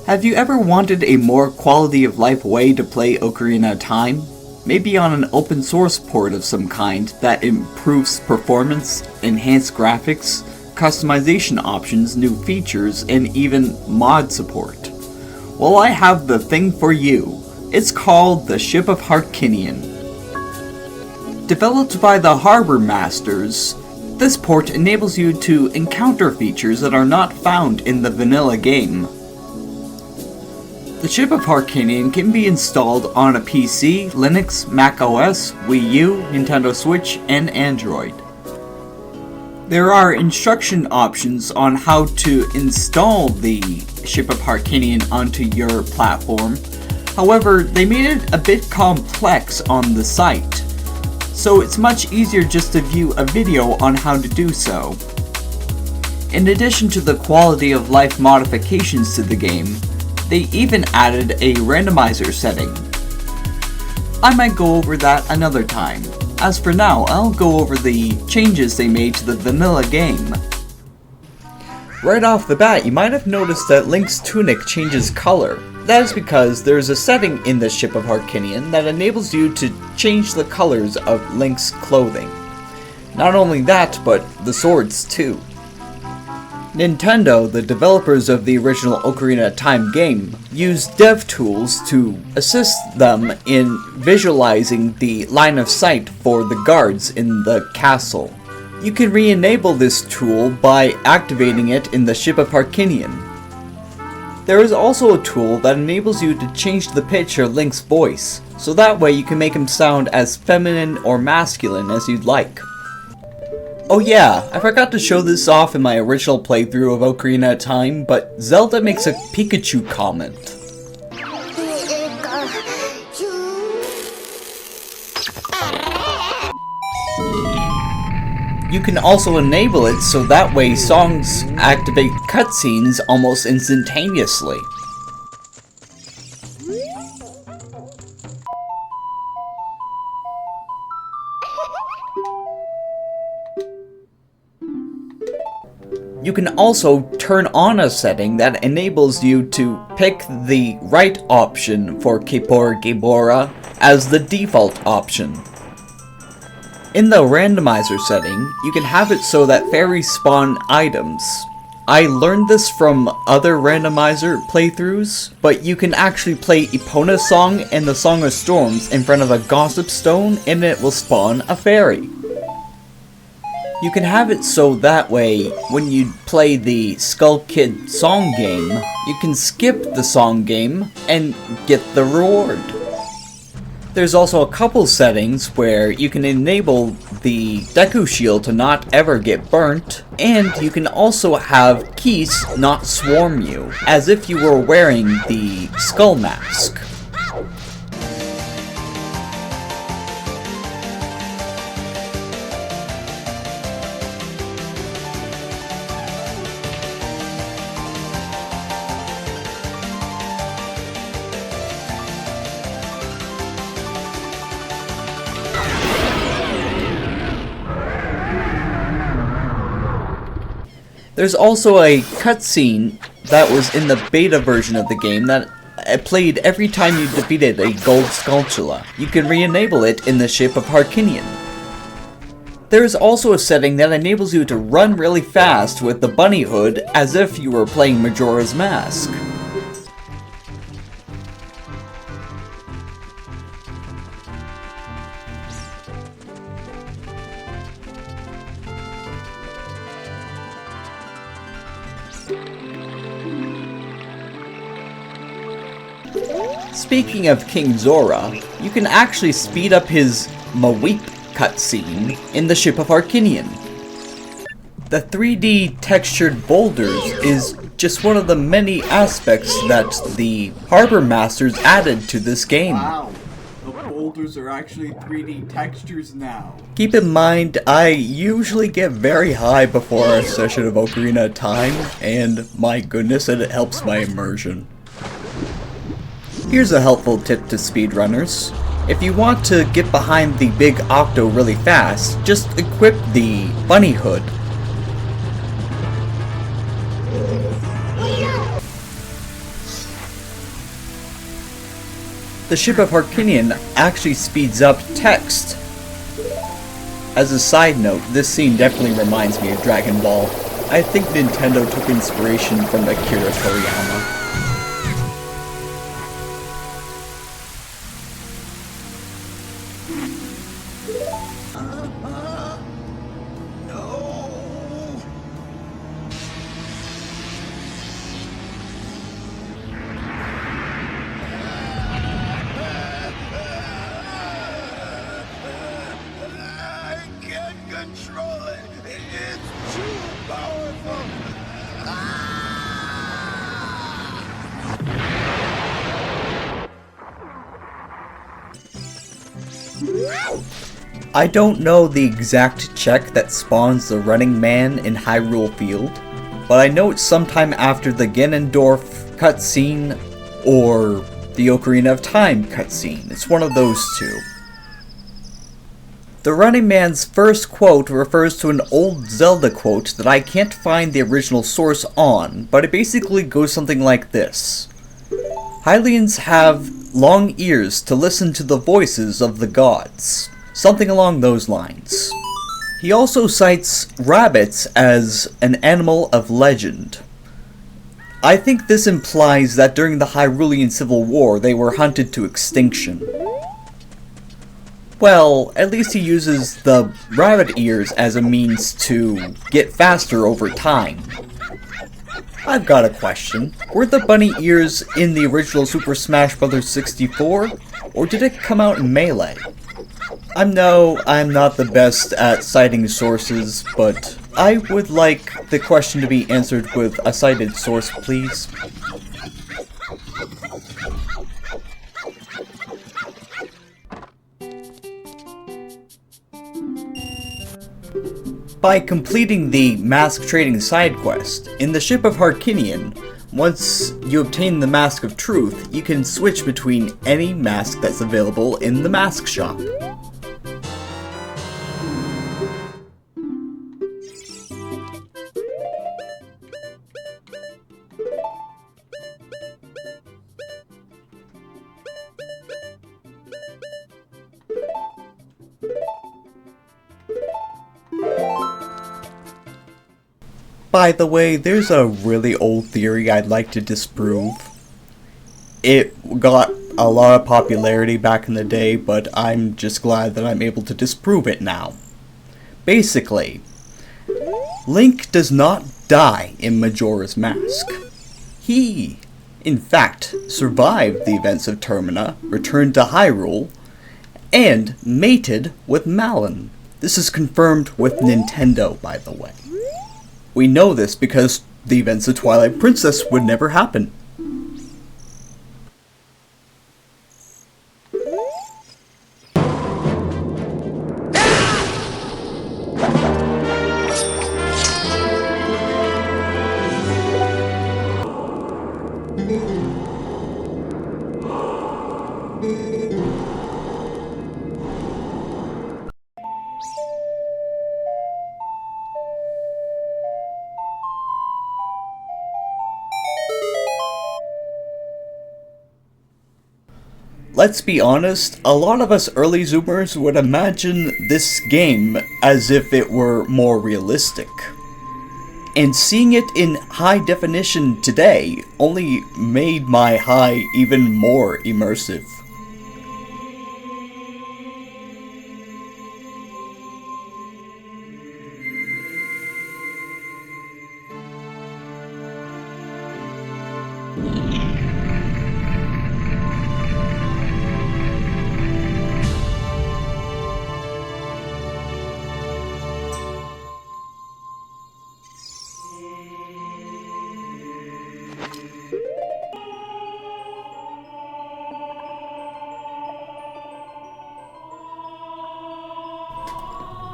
Have you ever wanted a more quality of life way to play Ocarina of Time? Maybe on an open source port of some kind that improves performance, enhanced graphics, customization options, new features, and even mod support? Well, I have the thing for you. It's called the Ship of Harkinian. Developed by the Harbor Masters, this port enables you to encounter features that are not found in the vanilla game. The Ship of Harkinian can be installed on a PC, Linux, Mac OS, Wii U, Nintendo Switch, and Android. There are instruction options on how to install the Ship of Harkinian onto your platform. However, they made it a bit complex on the site, so it's much easier just to view a video on how to do so. In addition to the quality of life modifications to the game, they even added a randomizer setting. I might go over that another time. As for now, I'll go over the changes they made to the vanilla game. Right off the bat, you might have noticed that Link's tunic changes color. That is because there's a setting in the Ship of Harkinian that enables you to change the colors of Link's clothing. Not only that, but the swords too. Nintendo, the developers of the original Ocarina of Time game, used dev tools to assist them in visualizing the line of sight for the guards in the castle. You can re-enable this tool by activating it in the Ship of Harkinian. There is also a tool that enables you to change the pitch of Link's voice, so that way you can make him sound as feminine or masculine as you'd like. Oh yeah, I forgot to show this off in my original playthrough of Ocarina of Time, but Zelda makes a Pikachu comment. You can also enable it so that way songs activate cutscenes almost instantaneously. You can also turn on a setting that enables you to pick the right option for Kepora Gebora as the default option. In the randomizer setting, you can have it so that fairies spawn items. I learned this from other randomizer playthroughs, but you can actually play Epona's song and the Song of Storms in front of a gossip stone and it will spawn a fairy. You can have it so that way, when you play the Skull Kid song game, you can skip the song game and get the reward. There's also a couple settings where you can enable the Deku Shield to not ever get burnt, and you can also have keys not swarm you, as if you were wearing the Skull Mask. There's also a cutscene that was in the beta version of the game that played every time you defeated a gold Skulltula. You can re-enable it in the Ship of Harkinian. There is also a setting that enables you to run really fast with the bunny hood as if you were playing Majora's Mask. Speaking of King Zora, you can actually speed up his Maweep cutscene in the Ship of Harkinian. The 3D textured boulders is just one of the many aspects that the Harbor Masters added to this game. Wow, the boulders are actually 3D textures now. Keep in mind, I usually get very high before a session of Ocarina of Time, and my goodness, it helps my immersion. Here's a helpful tip to speedrunners. If you want to get behind the big Octo really fast, just equip the bunny hood. The Ship of Harkinian actually speeds up text. As a side note, this scene definitely reminds me of Dragon Ball. I think Nintendo took inspiration from Akira Toriyama. Control it! It's too powerful! I don't know the exact check that spawns the Running Man in Hyrule Field, but I know it's sometime after the Ganondorf cutscene or the Ocarina of Time cutscene. It's one of those two. The Running Man's first quote refers to an old Zelda quote that I can't find the original source on, but it basically goes something like this. Hylians have long ears to listen to the voices of the gods. Something along those lines. He also cites rabbits as an animal of legend. I think this implies that during the Hyrulean Civil War they were hunted to extinction. Well, at least he uses the rabbit ears as a means to get faster over time. I've got a question. Were the bunny ears in the original Super Smash Bros. 64? Or did it come out in Melee? I'm not the best at citing sources, but I would like the question to be answered with a cited source, please. By completing the mask trading side quest, in the Ship of Harkinian, once you obtain the Mask of Truth, you can switch between any mask that's available in the mask shop. By the way, there's a really old theory I'd like to disprove. It got a lot of popularity back in the day, but I'm just glad that I'm able to disprove it now. Basically, Link does not die in Majora's Mask. He, in fact, survived the events of Termina, returned to Hyrule, and mated with Malon. This is confirmed with Nintendo, by the way. We know this because the events of Twilight Princess would never happen. Let's be honest, a lot of us early Zoomers would imagine this game as if it were more realistic. And seeing it in high definition today only made my high even more immersive.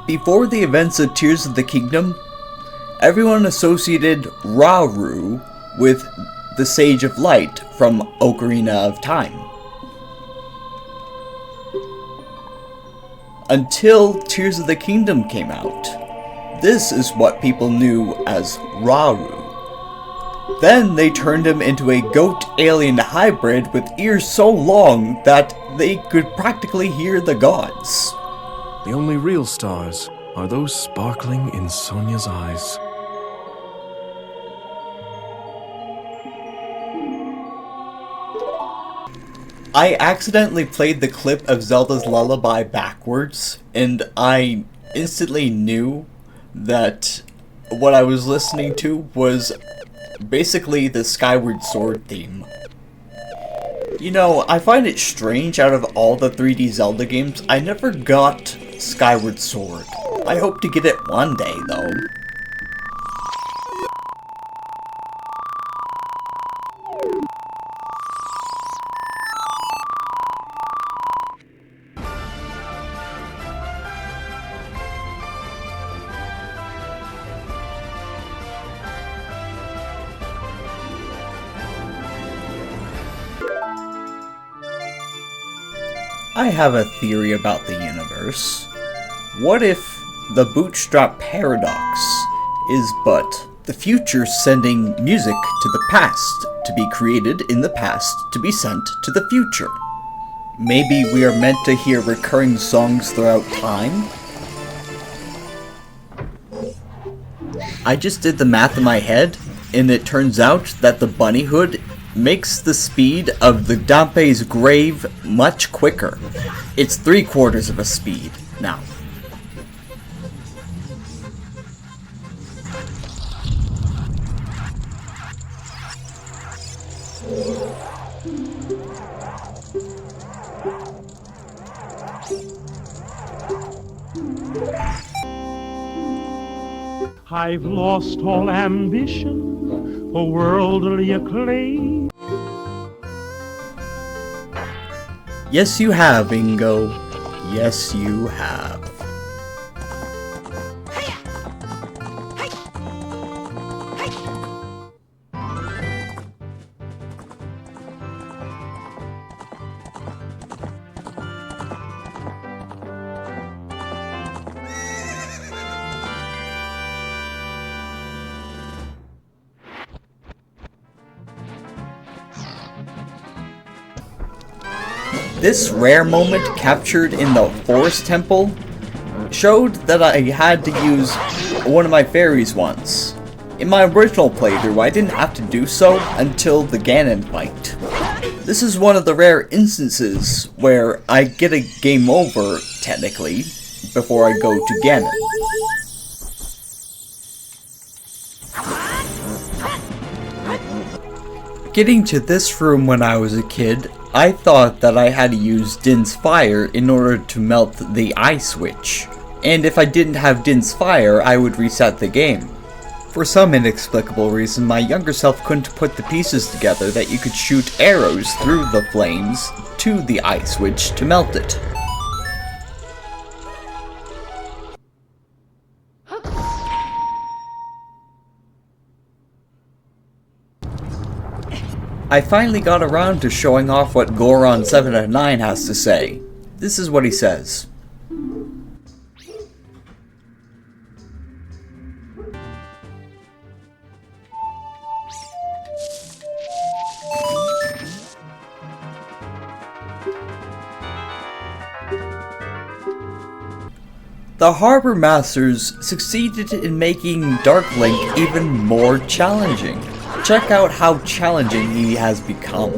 Before the events of Tears of the Kingdom, everyone associated Rauru with the Sage of Light from Ocarina of Time. Until Tears of the Kingdom came out, this is what people knew as Rauru. Then they turned him into a goat-alien hybrid with ears so long that they could practically hear the gods. The only real stars are those sparkling in Sonia's eyes. I accidentally played the clip of Zelda's Lullaby backwards, and I instantly knew that what I was listening to was basically the Skyward Sword theme. You know, I find it strange, out of all the 3D Zelda games, I never got Skyward Sword. I hope to get it one day, though. I have a theory about the universe. What if the bootstrap paradox is but the future sending music to the past to be created in the past to be sent to the future? Maybe we are meant to hear recurring songs throughout time? I just did the math in my head, and it turns out that the bunny hood makes the speed of the Dampe's grave much quicker. It's 3/4 of a speed now. I've lost all ambition for worldly acclaim. Yes, you have, Ingo. Yes, you have. This rare moment captured in the Forest Temple showed that I had to use one of my fairies once. In my original playthrough, I didn't have to do so until the Ganon fight. This is one of the rare instances where I get a game over, technically, before I go to Ganon. Getting to this room when I was a kid, I thought that I had to use Din's Fire in order to melt the ice witch. And if I didn't have Din's Fire, I would reset the game. For some inexplicable reason, my younger self couldn't put the pieces together that you could shoot arrows through the flames to the ice witch to melt it. I finally got around to showing off what Goron709 has to say. This is what he says. The Harbor Masters succeeded in making Dark Link even more challenging. Check out how challenging he has become.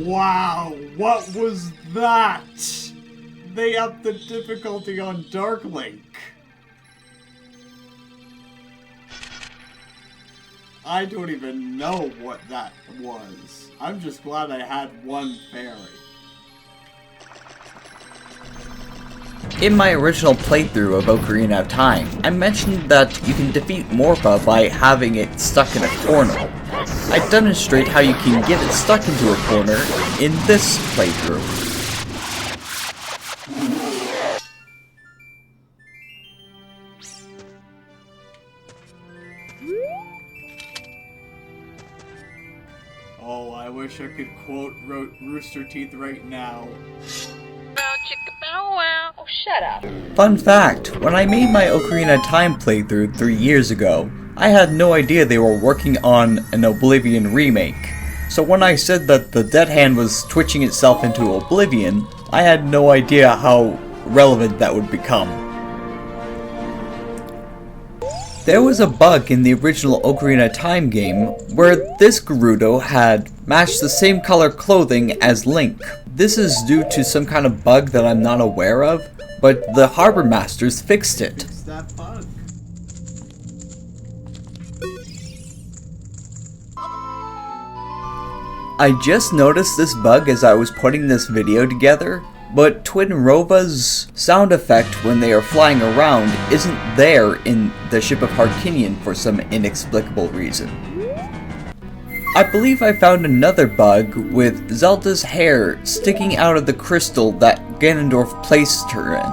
Wow, what was that? They upped the difficulty on Dark Link. I don't even know what that was. I'm just glad I had one fairy. In my original playthrough of Ocarina of Time, I mentioned that you can defeat Morpha by having it stuck in a corner. I demonstrate how you can get it stuck into a corner in this playthrough. Oh, I wish I could quote Rooster Teeth right now. Bow chicka bow wow. Oh, shut up. Fun fact, when I made my Ocarina of Time playthrough 3 years ago, I had no idea they were working on an Oblivion remake. So when I said that the Dead Hand was twitching itself into Oblivion, I had no idea how relevant that would become. There was a bug in the original Ocarina of Time game where this Gerudo had matched the same color clothing as Link. This is due to some kind of bug that I'm not aware of, but the Harbor Masters fixed it. It's that bug. I just noticed this bug as I was putting this video together, but Twin Rova's sound effect when they are flying around isn't there in the Ship of Harkinian for some inexplicable reason. I believe I found another bug with Zelda's hair sticking out of the crystal that Ganondorf placed her in.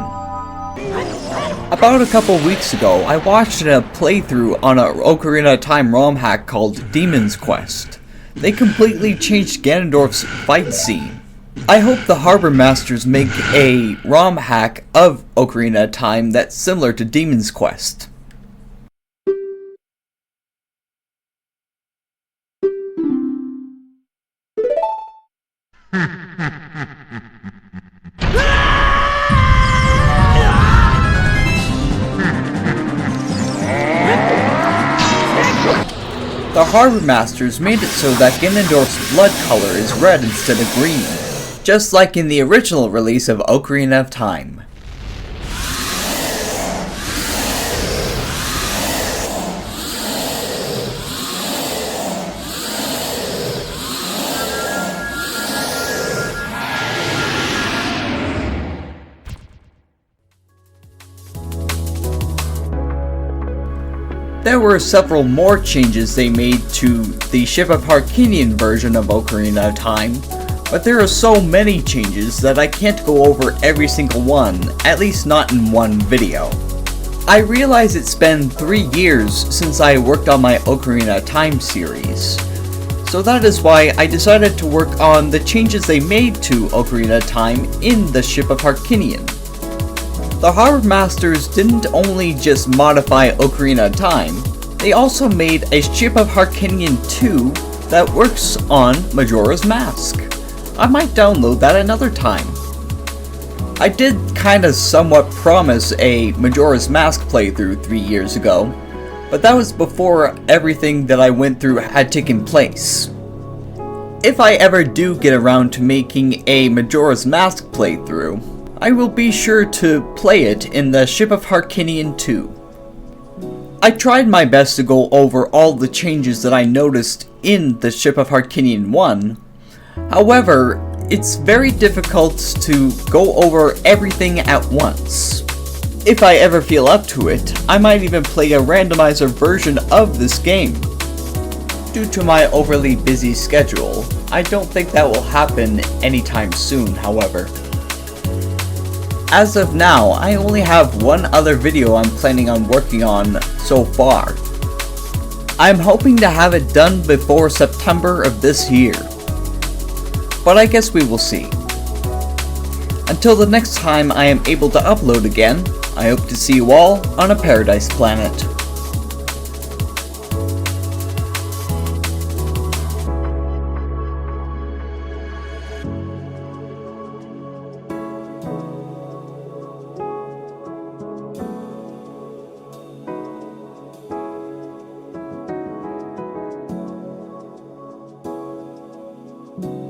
About a couple weeks ago, I watched a playthrough on an Ocarina of Time ROM hack called Demon's Quest. They completely changed Ganondorf's fight scene. I hope the Harbor Masters make a ROM hack of Ocarina of Time that's similar to Demon's Quest. The Harbor Masters made it so that Ganondorf's blood color is red instead of green, just like in the original release of Ocarina of Time. There were several more changes they made to the Ship of Harkinian version of Ocarina of Time, but there are so many changes that I can't go over every single one, at least not in one video. I realize it's been 3 years since I worked on my Ocarina of Time series, so that is why I decided to work on the changes they made to Ocarina of Time in the Ship of Harkinian. The Harbor Masters didn't only just modify Ocarina of Time, they also made a Ship of Harkinian 2 that works on Majora's Mask. I might download that another time. I did kinda somewhat promise a Majora's Mask playthrough 3 years ago, but that was before everything that I went through had taken place. If I ever do get around to making a Majora's Mask playthrough, I will be sure to play it in the Ship of Harkinian 2. I tried my best to go over all the changes that I noticed in the Ship of Harkinian 1. However, it's very difficult to go over everything at once. If I ever feel up to it, I might even play a randomizer version of this game. Due to my overly busy schedule, I don't think that will happen anytime soon, however. As of now, I only have one other video I'm planning on working on so far. I'm hoping to have it done before September of this year, but I guess we will see. Until the next time I am able to upload again, I hope to see you all on a paradise planet. you